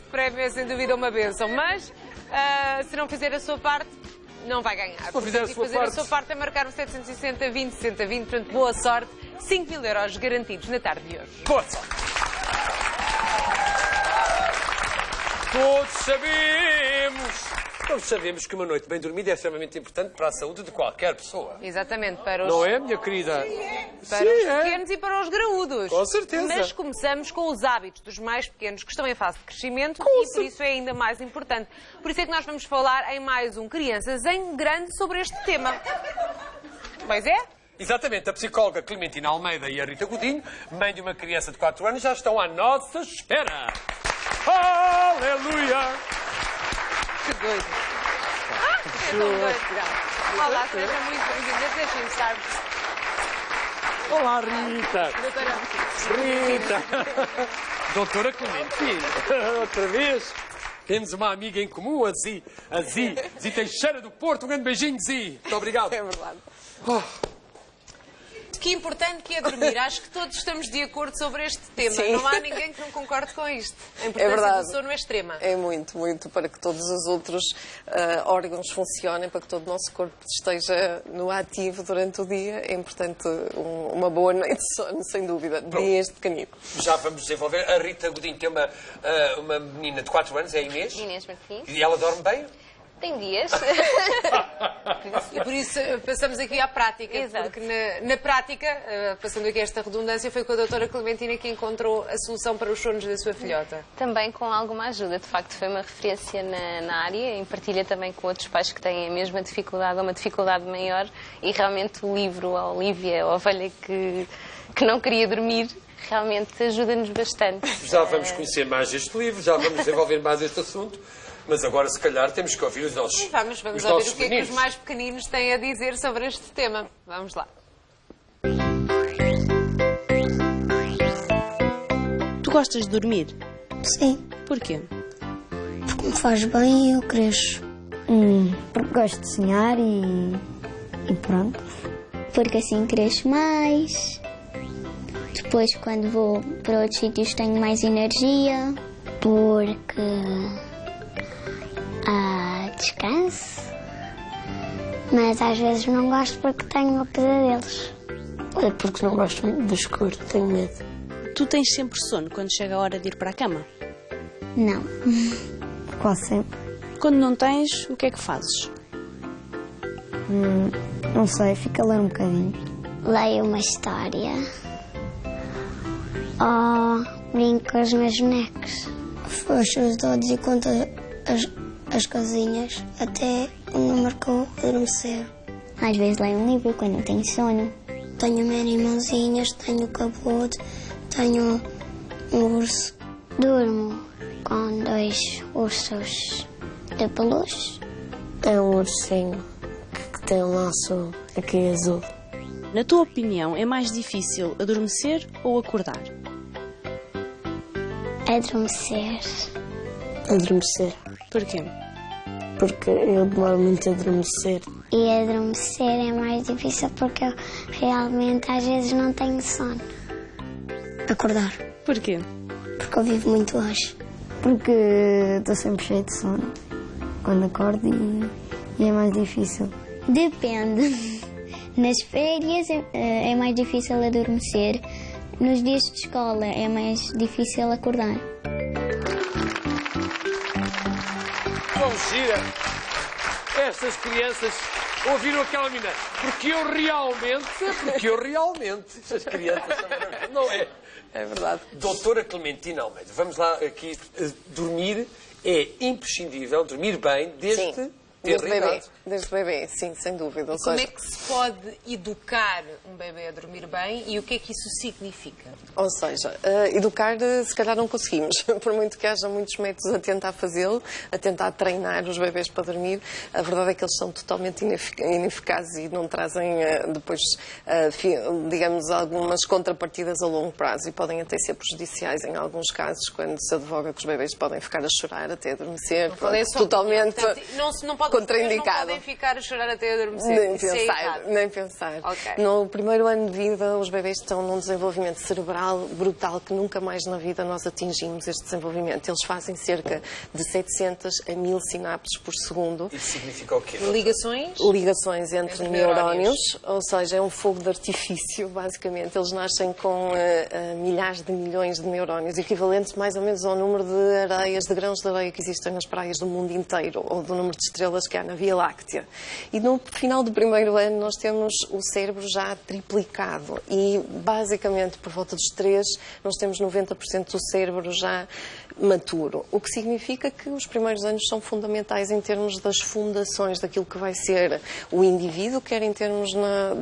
este prémio é sem dúvida uma bênção, mas se não fizer a sua parte, não vai ganhar. Se fizer a sua parte é marcar o 760 20 60 20, portanto, boa sorte. 5.000 euros garantidos na tarde de hoje. Boa sorte! Todos sabemos que uma noite bem dormida é extremamente importante para a saúde de qualquer pessoa. Exatamente, para os, Não é, minha querida? para os pequenos e para os graúdos. Com certeza. Mas começamos com os hábitos dos mais pequenos que estão em fase de crescimento e por isso é ainda mais importante. Por isso é que nós vamos falar em mais um Crianças em Grande sobre este tema. Pois é? Exatamente, a psicóloga Clementina Almeida e a Rita Godinho, mãe de uma criança de 4 anos, já estão à nossa espera. Aleluia! Que doido. É tão doido. Olá, seja muito bem-vinda. Deixem-me estar. Olá, Rita! Doutora. Rita! Doutora Clementina, outra vez. Temos uma amiga em comum, a Zi. A Zi Teixeira do Porto. Um grande beijinho, Zi. Muito obrigado. É verdade. Que importante que é dormir. Acho que todos estamos de acordo sobre este tema. Sim. Não há ninguém que não concorde com isto. A importância do sono é extrema. É muito, muito, para que todos os outros órgãos funcionem, para que todo o nosso corpo esteja no ativo durante o dia. É importante uma boa noite de sono, sem dúvida, desde pequenino. Já vamos desenvolver. A Rita Godinho tem uma menina de 4 anos, é a Inês. Inês Martins. E ela dorme bem? Tem dias. E por isso passamos aqui à prática. Exato. Porque na prática, passando aqui esta redundância, foi com a doutora Clementina que encontrou a solução para os sonos da sua filhota. Também com alguma ajuda. De facto, foi uma referência na área, em partilha também com outros pais que têm a mesma dificuldade ou uma dificuldade maior. E realmente o livro, a Olivia, a ovelha que não queria dormir, realmente ajuda-nos bastante. Já vamos conhecer mais este livro, já vamos desenvolver mais este assunto. Mas agora, se calhar, temos que ouvir os nossos Vamos ouvir o que é que os mais pequeninos têm a dizer sobre este tema. Vamos lá. Tu gostas de dormir? Sim, Porquê? porque me faz bem e eu cresço. Porque gosto de sonhar e pronto. Porque assim cresço mais. Depois, quando vou para outros sítios, tenho mais energia. Porque descanso. Mas às vezes não gosto porque tenho pesadelos. É porque não gosto muito do escuro, tenho medo. Tu tens sempre sono quando chega a hora de ir para a cama? Não. Quase sempre. Quando não tens, o que é que fazes? Não sei, fico a ler um bocadinho. Leio uma história. Ou brinco com os meus bonecos. Fecho os dedos e conto as casinhas até o número que eu adormecer. Às vezes leio um livro quando não tenho sono. Tenho minhas irmãzinhas, tenho o capote, tenho um urso. Durmo com 2 ursos de peluche. É um ursinho que tem um laço aqui azul. Na tua opinião, é mais difícil adormecer ou acordar? Adormecer. Adormecer. Porquê? Porque eu demoro muito a adormecer. E adormecer é mais difícil porque eu realmente às vezes não tenho sono. Acordar. Porquê? Porque eu vivo muito hoje. Porque estou sempre cheio de sono quando acordo e é mais difícil. Depende. Nas férias é mais difícil adormecer. Nos dias de escola é mais difícil acordar. Bom, gira. Estas crianças ouviram aquela menina. Porque eu realmente. Estas crianças são maravilhosas, não é? É verdade. Doutora Clementina Almeida, vamos lá aqui. Dormir é imprescindível, dormir bem desde Sim. ter Desde bebê, idade. desde bebê, sim, sem dúvida. Ou Como seja, é que se pode educar um bebê a dormir bem e o que é que isso significa? Educar se calhar não conseguimos, por muito que haja muitos métodos a tentar fazê-lo, a tentar treinar os bebés para dormir, a verdade é que eles são totalmente ineficazes e não trazem depois, digamos, algumas contrapartidas a longo prazo e podem até ser prejudiciais em alguns casos, quando se advoga que os bebés podem ficar a chorar até adormecer, É só, totalmente... Portanto, não pode contraindicado. Não podem ficar a chorar até adormecer. Nem Isso é pensar, errado. nem pensar. Ok. No primeiro ano de vida, os bebês estão num desenvolvimento cerebral brutal que nunca mais na vida nós atingimos este desenvolvimento. Eles fazem cerca de 700 a 1000 sinapses por segundo. Isso significa o quê? Ligações entre neurónios, ou seja, é um fogo de artifício, basicamente. Eles nascem com milhares de milhões de neurónios, equivalentes mais ou menos ao número de areias, de grãos de areia que existem nas praias do mundo inteiro, ou do número de estrelas que há na Via Láctea. E no final do primeiro ano nós temos o cérebro já triplicado e, basicamente, por volta dos 3, nós temos 90% do cérebro já maturo, o que significa que os primeiros anos são fundamentais em termos das fundações daquilo que vai ser o indivíduo, quer em termos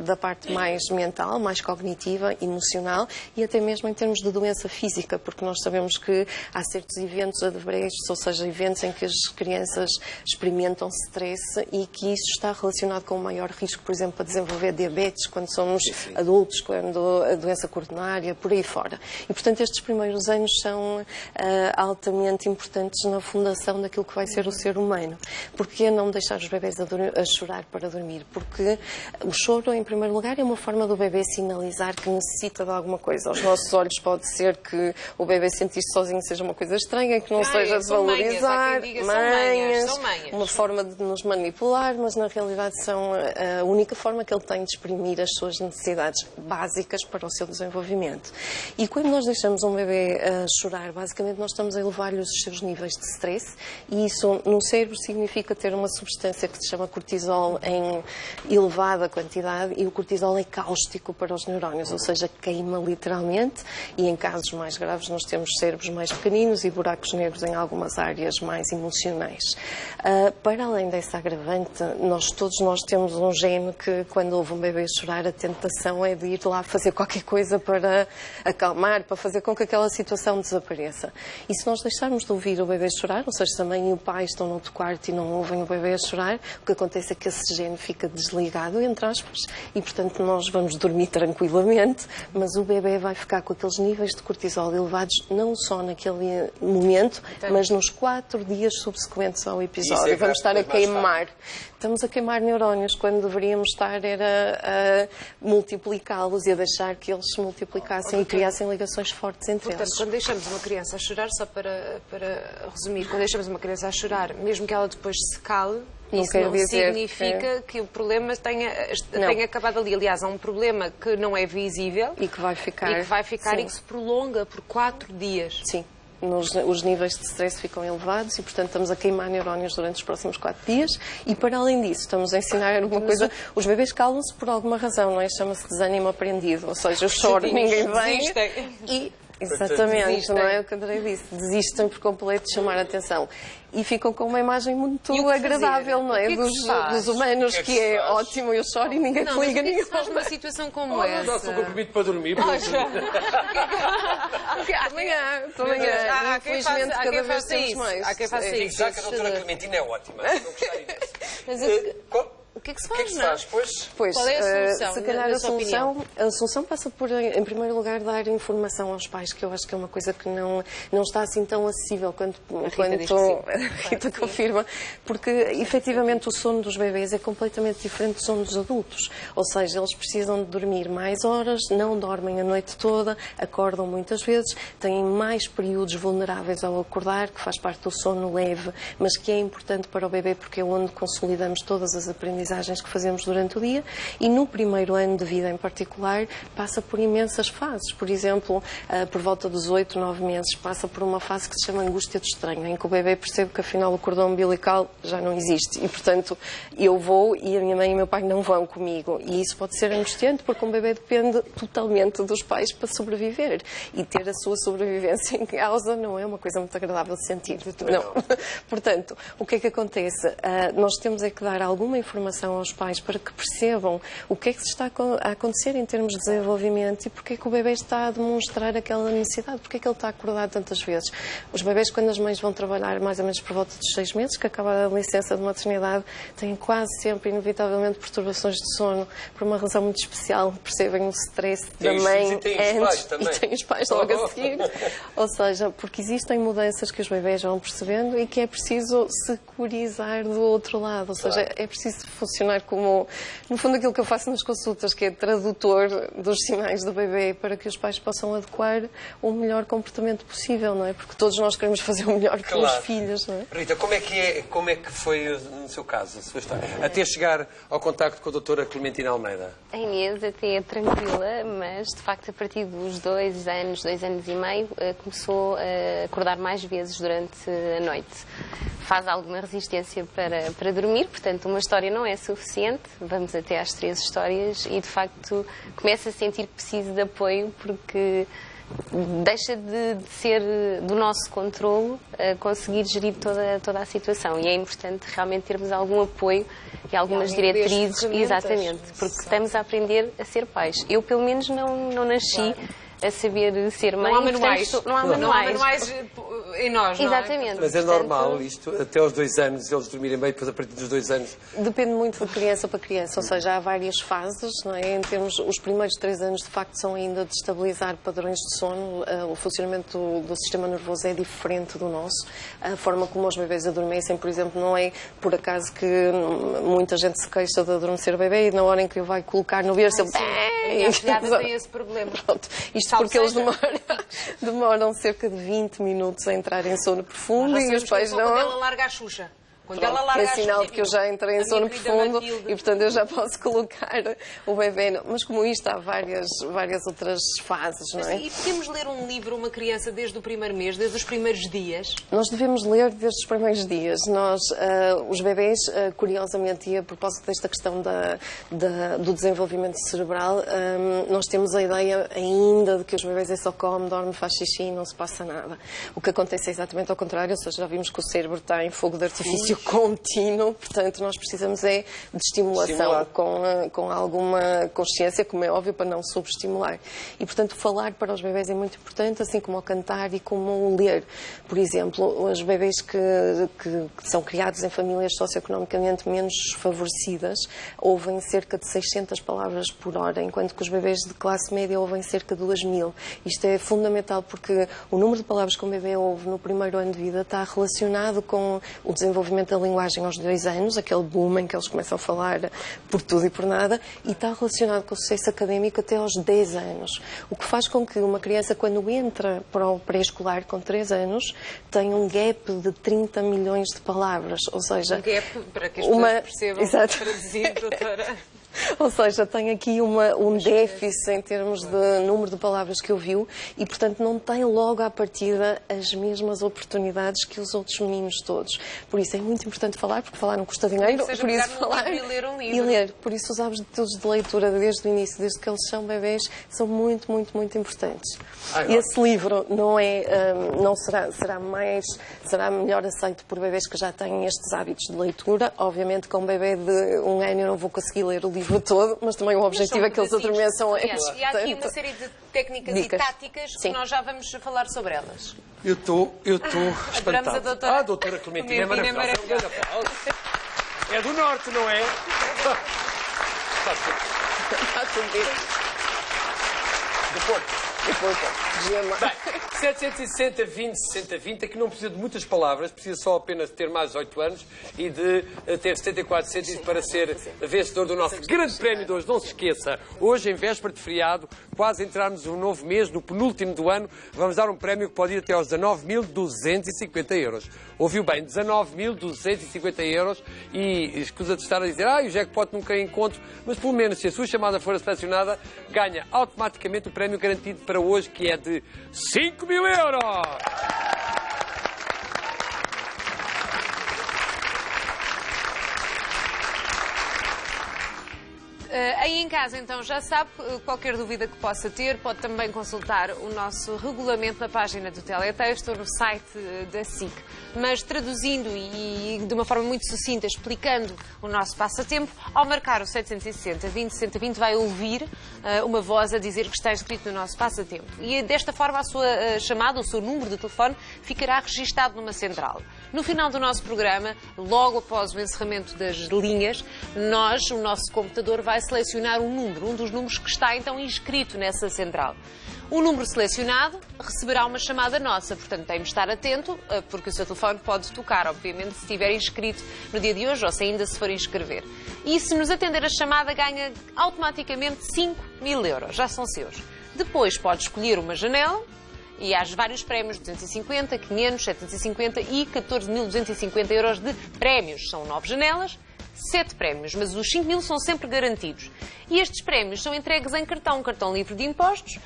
da parte mais mental, mais cognitiva, emocional e até mesmo em termos de doença física, porque nós sabemos que há certos eventos adversos, ou seja, eventos em que as crianças experimentam stress e que isso está relacionado com um maior risco, por exemplo, a desenvolver diabetes quando somos adultos, quando a doença coronária, por aí fora. E, portanto, estes primeiros anos são altamente importantes na fundação daquilo que vai ser o ser humano. Porquê não deixar os bebés a chorar para dormir? Porque o choro, em primeiro lugar, é uma forma do bebê sinalizar que necessita de alguma coisa. Aos nossos olhos pode ser que o bebê sentir-se sozinho seja uma coisa estranha, que não seja desvalorizar, manhas, uma forma de nos manipular, mas na realidade são a única forma que ele tem de exprimir as suas necessidades básicas para o seu desenvolvimento. E quando nós deixamos um bebê chorar, basicamente nós estamos a elevar-lhe os seus níveis de stress e isso no cérebro significa ter uma substância que se chama cortisol em elevada quantidade e o cortisol é cáustico para os neurónios, ou seja, queima literalmente e em casos mais graves nós temos cérebros mais pequeninos e buracos negros em algumas áreas mais emocionais. Para além dessa agravante, todos nós temos um gene que quando ouve um bebê chorar a tentação é de ir lá fazer qualquer coisa para acalmar, para fazer com que aquela situação desapareça. E se nós deixarmos de ouvir o bebê chorar, ou seja, se a mãe e o pai estão no outro quarto e não ouvem o bebê a chorar, o que acontece é que esse gene fica desligado, entre aspas, e portanto nós vamos dormir tranquilamente, mas o bebê vai ficar com aqueles níveis de cortisol elevados não só naquele momento, mas nos 4 dias subsequentes ao episódio. Vamos estar a queimar. Estamos a queimar neurónios quando deveríamos estar a multiplicá-los e a deixar que eles se multiplicassem e criassem ligações fortes entre eles. Portanto, quando deixamos uma criança a chorar, só para resumir, quando deixamos uma criança a chorar, mesmo que ela depois se cale, isso não significa que o problema tenha acabado ali. Aliás, há um problema que não é visível e que vai ficar e que se prolonga por 4 dias. Sim. Os níveis de stress ficam elevados e, portanto, estamos a queimar neurónios durante os próximos 4 dias e, para além disso, estamos a ensinar alguma coisa. Os bebês calam-se por alguma razão, não é? Chama-se desânimo aprendido, ou seja, eu choro, ninguém vem e... Exatamente, não é o que a André disse. Desistem por completo de chamar a atenção. E ficam com uma imagem muito agradável, não é? Dos humanos, que é ótimo, eu choro e ninguém te liga nenhum. Faz numa situação como essa. Dá-se um comprimido para dormir. Também há. Infelizmente, cada vez temos mais. Há quem faça isso. Já que a doutora Clementina é ótima. Não gostei imenso. O que é que se O que é que se faz, pois? Qual é a solução? Se calhar a solução passa por, em primeiro lugar, dar informação aos pais, que eu acho que é uma coisa que não está assim tão acessível quanto a Rita confirma, porque efetivamente o sono dos bebês é completamente diferente do sono dos adultos. Ou seja, eles precisam de dormir mais horas, não dormem a noite toda, acordam muitas vezes, têm mais períodos vulneráveis ao acordar, que faz parte do sono leve, mas que é importante para o bebê porque é onde consolidamos todas as aprendizagens que fazemos durante o dia e no primeiro ano de vida em particular passa por imensas fases. Por exemplo, por volta dos 8, 9 meses passa por uma fase que se chama angústia do estranho, em que o bebê percebe que afinal o cordão umbilical já não existe e, portanto, eu vou e a minha mãe e o meu pai não vão comigo. E isso pode ser angustiante porque um bebê depende totalmente dos pais para sobreviver e ter a sua sobrevivência em causa não é uma coisa muito agradável de sentir. Não. Portanto, o que é que acontece? Nós temos é que dar alguma informação informação aos pais para que percebam o que é que se está a acontecer em termos de desenvolvimento e porque é que o bebê está a demonstrar aquela necessidade, porque é que ele está a acordar tantas vezes. Os bebés, quando as mães vão trabalhar mais ou menos por volta dos 6 meses, que acaba a licença de maternidade, têm quase sempre, inevitavelmente, perturbações de sono, por uma razão muito especial. Percebem o stress da mãe e tem os pais também. e tem os pais logo a seguir. Ou seja, porque existem mudanças que os bebés vão percebendo e que é preciso securizar do outro lado. Ou seja, é preciso funcionar como, no fundo, aquilo que eu faço nas consultas, que é tradutor dos sinais do bebê para que os pais possam adequar o melhor comportamento possível, não é? Porque todos nós queremos fazer o melhor pelos filhos, não é? Rita, como é que foi no seu caso, a sua história? Até chegar ao contacto com a doutora Clementina Almeida. A Inês até é tranquila, mas de facto a partir dos 2 anos e meio, começou a acordar mais vezes durante a noite. Faz alguma resistência para dormir, portanto uma história não é suficiente, vamos até às 3 histórias e de facto começa a sentir que precisa de apoio porque deixa de ser do nosso controlo conseguir gerir toda a situação e é importante realmente termos algum apoio e algumas diretrizes, exatamente, porque estamos a aprender a ser pais. Eu pelo menos não nasci a saber ser mãe. Não há manuais. Portanto, não há manuais. Não há manuais em nós, não exatamente. Mas é normal isto, até aos 2 anos, eles dormirem bem, depois a partir dos 2 anos... Depende muito de criança para criança, ou seja, há várias fases, não é? Em termos, os primeiros 3 anos, de facto, são ainda de estabilizar padrões de sono. O funcionamento do sistema nervoso é diferente do nosso. A forma como os bebês adormecem, por exemplo, não é por acaso que muita gente se queixa de adormecer o bebê e na hora em que o vai colocar no berço... A minha afilhada tem esse problema. Pronto. Isto porque eles demoram cerca de 20 minutos a entrar em sono profundo e os pais não... Quando ela larga a Xuxa. Quando ela larga é sinal de que eu já entrei em sono profundo e, portanto, eu já posso colocar o bebê. Mas como isto, há várias outras fases, não é? E podemos ler um livro a uma criança desde o primeiro mês, desde os primeiros dias? Nós devemos ler desde os primeiros dias. Nós, os bebês, curiosamente, e a propósito desta questão do desenvolvimento cerebral, nós temos a ideia ainda de que os bebês é só come, dorme, faz xixi e não se passa nada. O que acontece é exatamente ao contrário, ou seja, já vimos que o cérebro está em fogo de artifício contínuo, portanto nós precisamos de estimulação com alguma consciência, como é óbvio, para não subestimular. E portanto falar para os bebés é muito importante, assim como o cantar e como o ler. Por exemplo, os bebés que são criados em famílias socioeconomicamente menos favorecidas ouvem cerca de 600 palavras por hora, enquanto que os bebés de classe média ouvem cerca de 2000. Isto é fundamental porque o número de palavras que um bebê ouve no primeiro ano de vida está relacionado com o desenvolvimento da linguagem aos 2 anos, aquele boom em que eles começam a falar por tudo e por nada, e está relacionado com o sucesso académico até aos 10 anos. O que faz com que uma criança, quando entra para o pré-escolar com 3 anos, tenha um gap de 30 milhões de palavras. Ou seja, um gap, para que as pessoas percebam, exato. Traduzir, doutora. Ou seja, tem aqui um déficit em termos de número de palavras que ouviu e, portanto, não tem logo à partida as mesmas oportunidades que os outros meninos todos. Por isso é muito importante falar, porque falar não custa dinheiro, por isso falar e ler um livro. E ler. Por isso os hábitos de leitura desde o início, desde que eles são bebés, são muito, muito, muito importantes. Esse livro não será melhor aceito por bebés que já têm estes hábitos de leitura. Obviamente, com um bebê de 1 ano eu não vou conseguir ler o livro todo, mas também o objetivo é que eles adormeçam antes. E há aqui uma série de técnicas e táticas que nós já vamos falar sobre elas. Eu estou espantado. A doutora, a doutora Clementina é maravilhosa. É do norte, não é? Está tudo bem. Do Porto. Bem, 760, 20, 60, 20, aqui não precisa de muitas palavras, precisa só apenas de ter mais 8 anos e de ter 74 cêntimos para ser vencedor do nosso grande prémio de hoje. Não se esqueça, hoje, em véspera de feriado, quase entrarmos no novo mês, no penúltimo do ano, vamos dar um prémio que pode ir até aos 19.250 euros. Ouviu bem, 19.250 euros e escusa de estar a dizer, o jackpot nunca encontro, mas pelo menos se a sua chamada for selecionada, ganha automaticamente o prémio garantido para hoje, que é de 5.000 euros! A Aí em casa, então, já sabe, qualquer dúvida que possa ter, pode também consultar o nosso regulamento na página do Teletexto ou no site da SIC. Mas traduzindo e de uma forma muito sucinta, explicando o nosso passatempo, ao marcar o 760-20-60-20 vai ouvir uma voz a dizer que está inscrito no nosso passatempo. E desta forma a sua chamada, o seu número de telefone, ficará registado numa central. No final do nosso programa, logo após o encerramento das linhas, o nosso computador vai selecionar um dos números que está então inscrito nessa central. O número selecionado receberá uma chamada nossa, portanto tem de estar atento, porque o seu telefone pode tocar, obviamente, se estiver inscrito no dia de hoje ou se ainda se for inscrever. E se nos atender a chamada, ganha automaticamente 5.000 euros, já são seus. Depois pode escolher uma janela e há vários prémios, 250, 500, 750 e 14.250 euros de prémios. São 9 janelas, 7 prémios, mas os 5.000 são sempre garantidos. E estes prémios são entregues em cartão livre de impostos.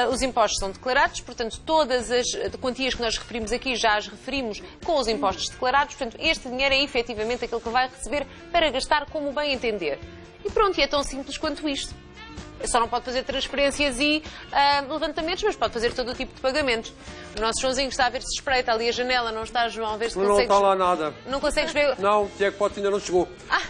Os impostos são declarados, portanto, todas as quantias que nós referimos aqui já as referimos com os impostos declarados. Portanto, este dinheiro é efetivamente aquele que vai receber para gastar como bem entender. E pronto, e é tão simples quanto isto. Só não pode fazer transferências e levantamentos, mas pode fazer todo o tipo de pagamentos. O nosso Joãozinho está a ver se espreita ali a janela, não está, João, a ver se consegues... Não está lá nada. Não consegues ver? Não, o jackpot ainda não chegou.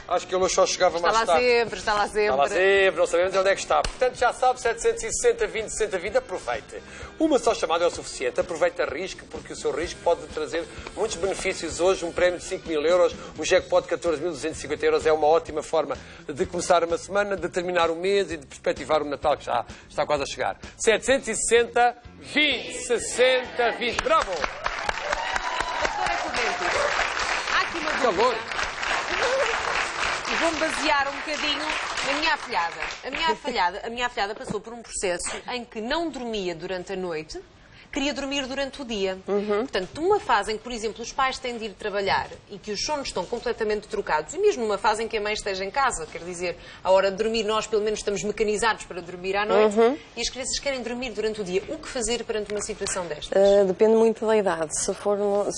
Acho que ele só chegava mais tarde. Está lá sempre. Está lá sempre, não sabemos onde é que está. Portanto, já sabe, 760-20-60-20, aproveite. Uma só chamada é o suficiente. Aproveite a risco, porque o seu risco pode trazer muitos benefícios. Hoje, um prémio de 5.000 euros, um jackpot de 14.250 euros é uma ótima forma de começar uma semana, de terminar o mês e de perspectivar o Natal, que já está quase a chegar. 760-20-60-20. Bravo! Doutora Clemente, há aqui uma dúvida. Calor. E vou-me basear um bocadinho na minha afilhada. A minha afilhada passou por um processo em que não dormia durante a noite, queria dormir durante o dia. Portanto, numa fase em que, por exemplo, os pais têm de ir trabalhar e que os sonos estão completamente trocados, e mesmo numa fase em que a mãe esteja em casa, quer dizer, à hora de dormir, nós pelo menos estamos mecanizados para dormir à noite, e as crianças querem dormir durante o dia. O que fazer perante uma situação destas? Depende muito da idade. Se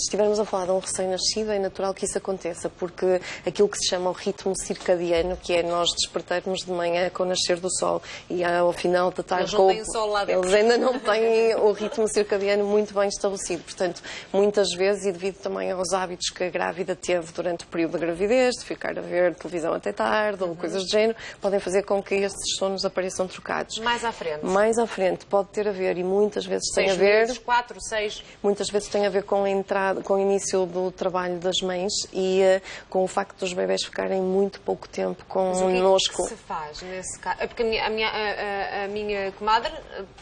estivermos a falar de um recém-nascido, é natural que isso aconteça, porque aquilo que se chama o ritmo circadiano, que é nós despertarmos de manhã com o nascer do sol e ao final da tarde... Eles não têm sol lá dentro. Eles ainda não têm o ritmo circadiano muito bem estabelecido. Portanto, muitas vezes, e devido também aos hábitos que a grávida teve durante o período da gravidez, de ficar a ver televisão até tarde ou coisas do género, podem fazer com que estes sonos apareçam trocados. Mais à frente? Mais à frente. Pode ter a ver, e muitas vezes tem a ver... 6 meses, 4, 6... Muitas vezes tem a ver com a entrada, com o início do trabalho das mães e com o facto dos bebés ficarem muito pouco tempo connosco. Mas o que se faz nesse caso? Porque a minha comadre,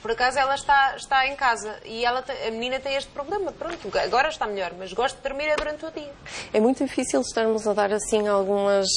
por acaso, ela está em casa e a menina tem este problema. Pronto, agora está melhor, mas gosto de dormir durante o dia. É muito difícil estarmos a dar assim algumas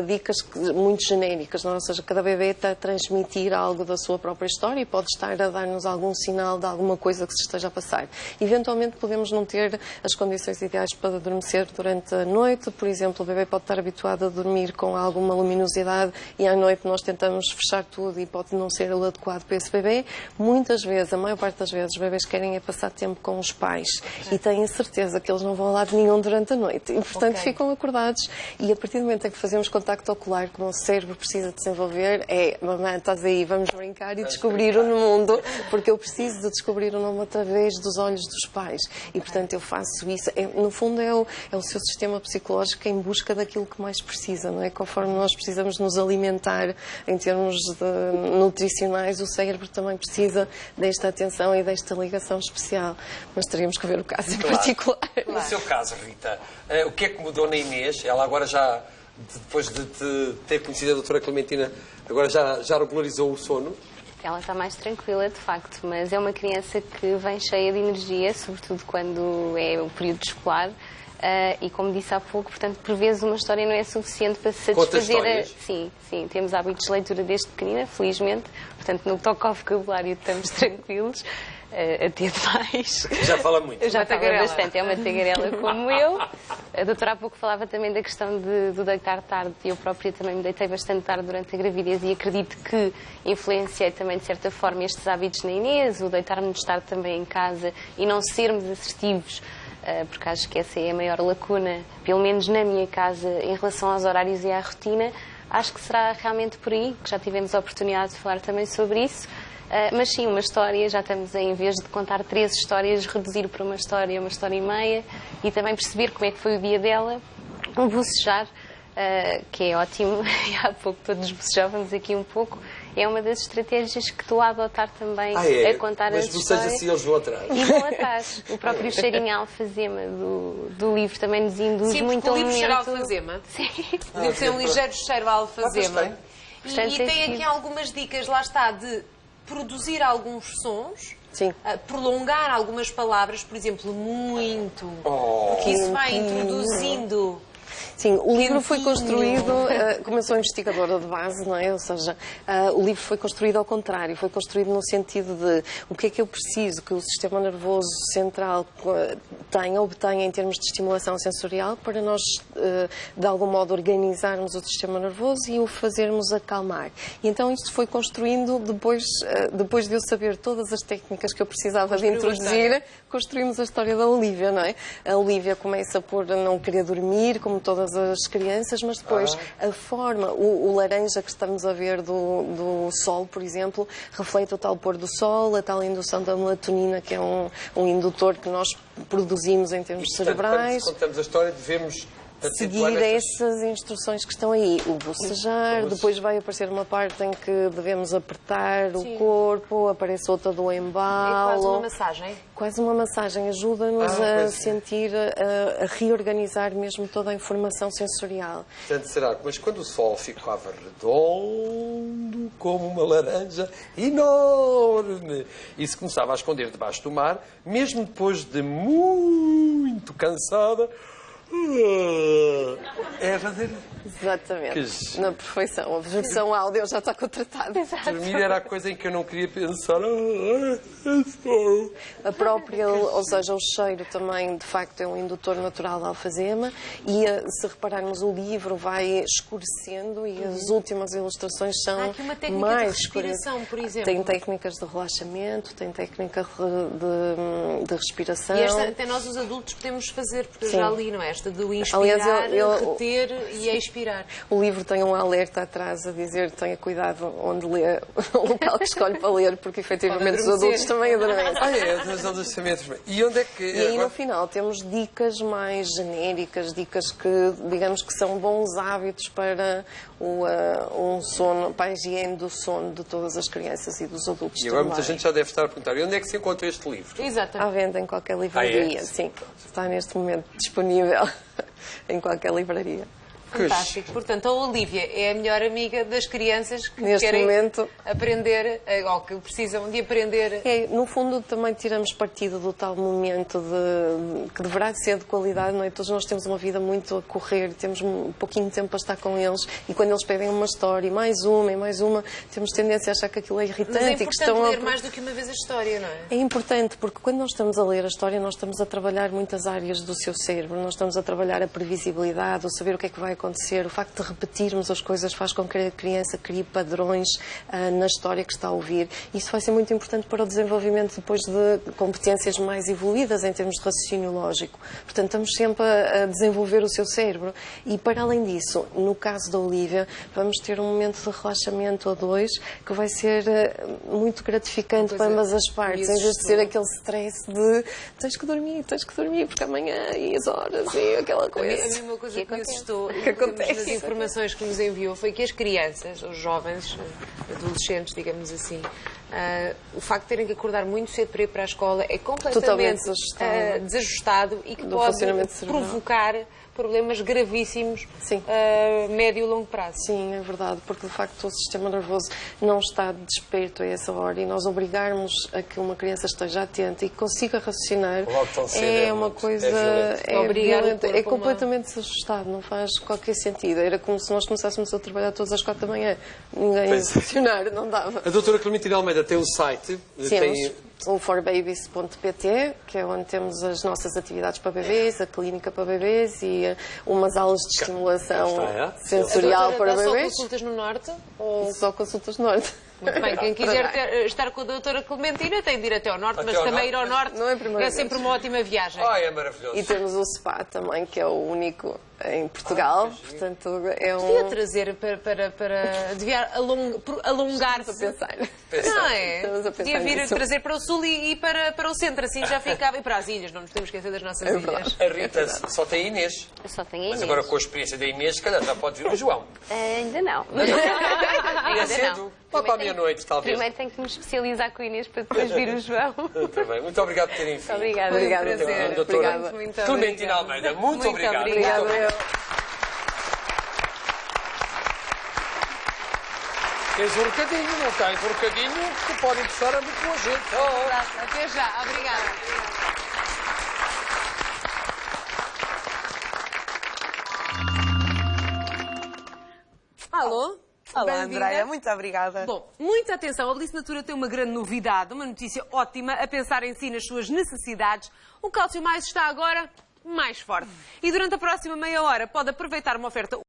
dicas muito genéricas, não? Ou seja, cada bebê está a transmitir algo da sua própria história e pode estar a dar-nos algum sinal de alguma coisa que se esteja a passar. Eventualmente podemos não ter as condições ideais para adormecer durante a noite. Por exemplo, o bebê pode estar habituado a dormir com alguma luminosidade e à noite nós tentamos fechar tudo e pode não ser o adequado para esse bebê. Muitas vezes, a maior parte das vezes, os bebés querem é passar tempo com os pais e têm certeza que eles não vão a lado nenhum durante a noite e, portanto, ficam acordados. E a partir do momento em que fazemos contacto ocular, como o cérebro precisa desenvolver, mamãe, estás aí, vamos brincar e descobrir o mundo, porque eu preciso de descobrir o nome através dos olhos dos pais. E, portanto, eu faço isso. No fundo, é o seu sistema psicológico em busca daquilo que mais precisa, não é? Conforme nós precisamos nos alimentar em termos nutricionais, o cérebro também precisa desta atenção e desta ligação especial. Mas teríamos que ver o caso em particular. No seu caso, Rita, o que é que mudou na Inês? Ela agora já, depois de ter conhecido a doutora Clementina, agora já regularizou o sono? Ela está mais tranquila, de facto, mas é uma criança que vem cheia de energia, sobretudo quando é o período escolar. E como disse há pouco, portanto, por vezes uma história não é suficiente para satisfazer Sim, temos hábitos de leitura desde pequenina, felizmente. Portanto, no que toca ao vocabulário estamos tranquilos. Até demais. Já fala muito. Já fala bastante, é uma tagarela como eu. A doutora há pouco falava também da questão do deitar tarde. Eu própria também me deitei bastante tarde durante a gravidez e acredito que influenciei também, de certa forma, estes hábitos na Inês, o deitar-nos tarde também em casa e não sermos assertivos, porque acho que essa é a maior lacuna, pelo menos na minha casa, em relação aos horários e à rotina, acho que será realmente por aí, que já tivemos a oportunidade de falar também sobre isso. Mas sim, uma história, já estamos em vez de contar 3 histórias, reduzir para uma história e meia, e também perceber como é que foi o dia dela, bocejar, que é ótimo, e há pouco todos bocejávamos aqui um pouco, é uma das estratégias que estou a adotar também a contar as histórias. Mas boceja assim, eles vão atrás. E vão atrás. O próprio cheirinho a alfazema do livro também nos induz muito ao momento. Sim, o livro cheira a alfazema. Sim. Deve ser um ligeiro cheiro a alfazema. Portanto, E tem aqui algumas dicas, lá está, de produzir alguns sons. Sim. Prolongar algumas palavras, por exemplo, muito, porque isso vai introduzindo. Sim, o livro foi construído, como eu sou investigadora de base, não é? Ou seja, o livro foi construído ao contrário, foi construído no sentido de o que é que eu preciso que o sistema nervoso central obtenha em termos de estimulação sensorial para nós, de algum modo, organizarmos o sistema nervoso e o fazermos acalmar. E então isto foi construindo depois de eu saber todas as técnicas que eu precisava de introduzir, construímos a história da Olivia, não é? A Olivia começa por não querer dormir, como todas as crianças, mas depois a forma, o laranja que estamos a ver do sol, por exemplo, reflete o tal pôr do sol, a tal indução da melatonina, que é um indutor que nós produzimos em termos cerebrais. Quando contamos a história, devemos seguir essas instruções que estão aí. O bocejar, depois vai aparecer uma parte em que devemos apertar o corpo, aparece outra do embalo. É quase uma massagem. Quase uma massagem. Ajuda-nos a sentir, a reorganizar mesmo toda a informação sensorial. Portanto, será, mas quando o sol ficava redondo, como uma laranja enorme, e se começava a esconder debaixo do mar, mesmo depois de muito cansada, é fazer... Exatamente. Na perfeição. A versão áudio já está contratada. Dormir era a coisa em que eu não queria pensar. A própria, ou seja, o cheiro também, de facto, é um indutor natural da alfazema e, se repararmos, o livro vai escurecendo e as últimas ilustrações são aqui uma técnica mais de respiração, por exemplo. Tem técnicas de relaxamento, tem técnica de respiração. E esta, até nós, os adultos, podemos fazer, porque eu já li, não é? Esta do inspirar, aliás, reter e expirar. O livro tem um alerta atrás a dizer tenha cuidado onde lê, o local que escolhe para ler, porque efetivamente os adultos também adormecem. Os adolescentes. E onde é que... E aí no final temos dicas mais genéricas, dicas que, digamos que são bons hábitos para um sono, para a higiene do sono de todas as crianças e dos adultos. E agora também. muita gente já deve estar a perguntar, e onde é que se encontra este livro? Exatamente. À venda em qualquer livraria, sim. Está neste momento disponível em qualquer livraria. Fantástico. Portanto, a Olivia é a melhor amiga das crianças que neste querem momento aprender, ou que precisam de aprender. No fundo, também tiramos partido do tal momento que deverá ser de qualidade, não é? Todos nós temos uma vida muito a correr, temos um pouquinho de tempo para estar com eles e quando eles pedem uma história, e mais uma, temos tendência a achar que aquilo é irritante. Mas é e que importante estão ler mais do que uma vez a história, não é? É importante, porque quando nós estamos a ler a história, nós estamos a trabalhar muitas áreas do seu cérebro. Nós estamos a trabalhar a previsibilidade, o saber o que é que vai acontecer. O facto de repetirmos as coisas faz com que a criança crie padrões na história que está a ouvir. Isso vai ser muito importante para o desenvolvimento depois de competências mais evoluídas em termos de raciocínio lógico. Portanto, estamos sempre a desenvolver o seu cérebro. E, para além disso, no caso da Olivia, vamos ter um momento de relaxamento a dois que vai ser muito gratificante para ambas as partes, em vez de ser aquele stress de tens que dormir, porque amanhã e as horas e aquela coisa. A mim uma coisa que me assustou que acontece nas informações que nos enviou foi que as crianças, os jovens, adolescentes, digamos assim, o facto de terem que acordar muito cedo para ir para a escola é completamente desajustado e que pode provocar problemas gravíssimos médio e longo prazo. Sim, é verdade, porque de facto o sistema nervoso não está desperto a essa hora e nós obrigarmos a que uma criança esteja atenta e consiga raciocinar é uma coisa é completamente desajustado, não faz qualquer sentido. Era como se nós começássemos a trabalhar todas às 4 da manhã, ninguém ia funcionar, não dava. A doutora Clementina Almeida tem um site, o forbabies.pt, que é onde temos as nossas atividades para bebês, a clínica para bebês e umas aulas de estimulação sensorial para bebês. Só consultas no Norte? Só consultas no Norte. Muito bem, quem quiser estar com a doutora Clementina tem de ir até ao norte, mas também ir ao norte não é a primeira sempre uma ótima viagem. Ai, é maravilhoso. E temos o SPA também, que é o único em Portugal. Portanto, é um... Podia trazer para devia alongar-se. Estamos a pensar. Não é? Estamos a pensar Podia vir nisso. trazer para o sul e para o centro, assim já ficava. E para as ilhas, não nos temos que esquecer das nossas ilhas. A Rita só tem a Inês. Eu só tenho a Mas Inês. agora com a experiência da Inês, se calhar já pode vir o João. Ainda não. Ainda cedo. Lá para a meia-noite, talvez. Primeiro tenho que me especializar com a Inês para depois vir o João. Muito bem. Muito obrigado por terem vindo. Obrigada. Obrigada, prazer. Doutora Muito Clementina obrigada. Almeida, muito obrigado. obrigada. Tens um recadinho, não tens um recadinho que pode interessar a muita gente. Oh. Até já. Obrigada. Alô? Olá, Andréia, muito obrigada. Bom, muita atenção. A Belissinatura tem uma grande novidade, uma notícia ótima, a pensar em si, nas suas necessidades. O Cálcio Mais está agora mais forte. E durante a próxima meia hora pode aproveitar uma oferta